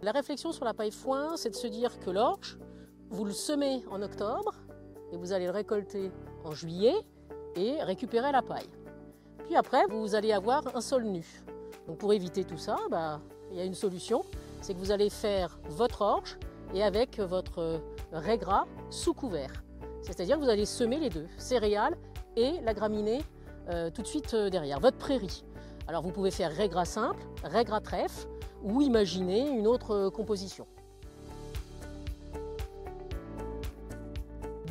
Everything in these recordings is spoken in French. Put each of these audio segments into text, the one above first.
La réflexion sur la paille foin, c'est de se dire que l'orge, vous le semez en octobre et vous allez le récolter en juillet et récupérer la paille. Puis après, vous allez avoir un sol nu. Donc pour éviter tout ça, il y a une solution, c'est que vous allez faire votre orge et avec votre raie gras sous couvert. C'est-à-dire que vous allez semer les deux, céréales et la graminée tout de suite derrière, votre prairie. Alors vous pouvez faire raie gras simple, raie gras trèfle ou imaginer une autre composition.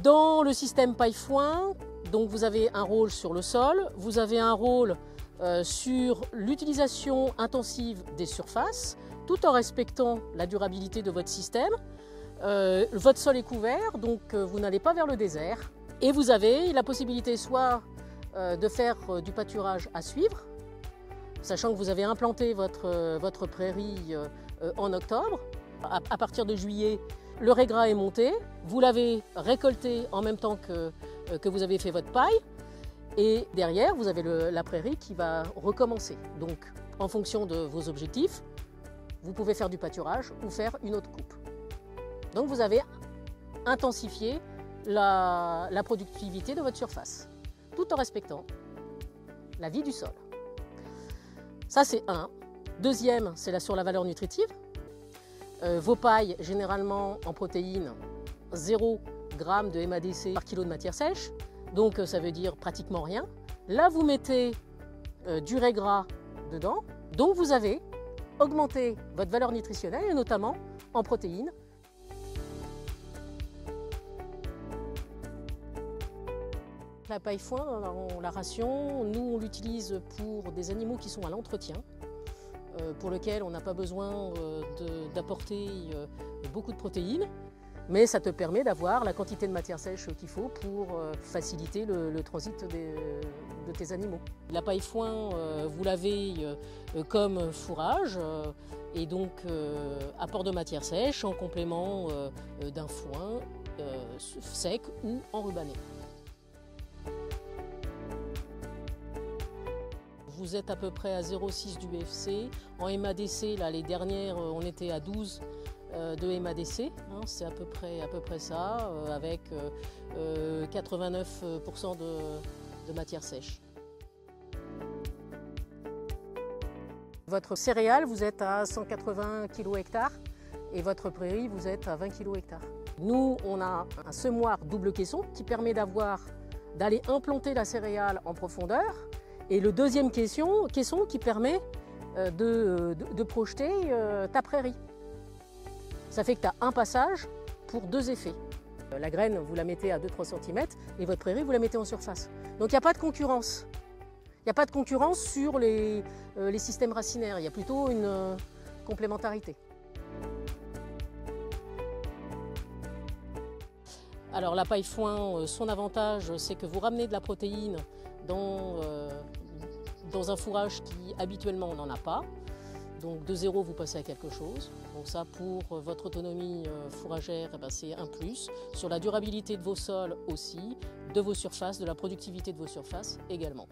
Dans le système paille-foin, donc vous avez un rôle sur le sol, vous avez un rôle sur l'utilisation intensive des surfaces, tout en respectant la durabilité de votre système. Votre sol est couvert, donc vous n'allez pas vers le désert. Et vous avez la possibilité soit de faire du pâturage à suivre, sachant que vous avez implanté votre prairie en octobre. À partir de juillet, le raie gras est monté, vous l'avez récolté en même temps que vous avez fait votre paille, et derrière vous avez la prairie qui va recommencer. Donc en fonction de vos objectifs, vous pouvez faire du pâturage ou faire une autre coupe. Donc vous avez intensifié la productivité de votre surface, tout en respectant la vie du sol. Ça c'est un. Deuxième, c'est sur la valeur nutritive. Vos pailles, généralement en protéines, 0 g de MADC par kilo de matière sèche, donc ça veut dire pratiquement rien. Là, vous mettez du raie gras dedans, donc vous avez augmenté votre valeur nutritionnelle, et notamment en protéines. La paille foin, la ration, nous on l'utilise pour des animaux qui sont à l'entretien, pour lesquels on n'a pas besoin d'apporter beaucoup de protéines, mais ça te permet d'avoir la quantité de matière sèche qu'il faut pour faciliter le transit de tes animaux. La paille foin, vous l'avez comme fourrage et donc apport de matière sèche en complément d'un foin sec ou enrubanné. Vous êtes à peu près à 0,6 du BFC. En MADC, là, les dernières, on était à 12 de MADC. Hein, c'est à peu près ça, avec 89% de matière sèche. Votre céréale, vous êtes à 180 kg/hectare et votre prairie, vous êtes à 20 kg/hectare. Nous, on a un semoir double caisson qui permet d'aller implanter la céréale en profondeur. Et le deuxième caisson qui permet de projeter ta prairie. Ça fait que tu as un passage pour deux effets. La graine, vous la mettez à 2-3 cm et votre prairie, vous la mettez en surface. Donc il n'y a pas de concurrence. Il n'y a pas de concurrence sur les systèmes racinaires. Il y a plutôt une complémentarité. Alors la paille foin, son avantage, c'est que vous ramenez de la protéine dans un fourrage qui habituellement on n'en a pas. Donc de zéro vous passez à quelque chose. Donc ça pour votre autonomie fourragère, c'est un plus. Sur la durabilité de vos sols aussi, de vos surfaces, de la productivité de vos surfaces également.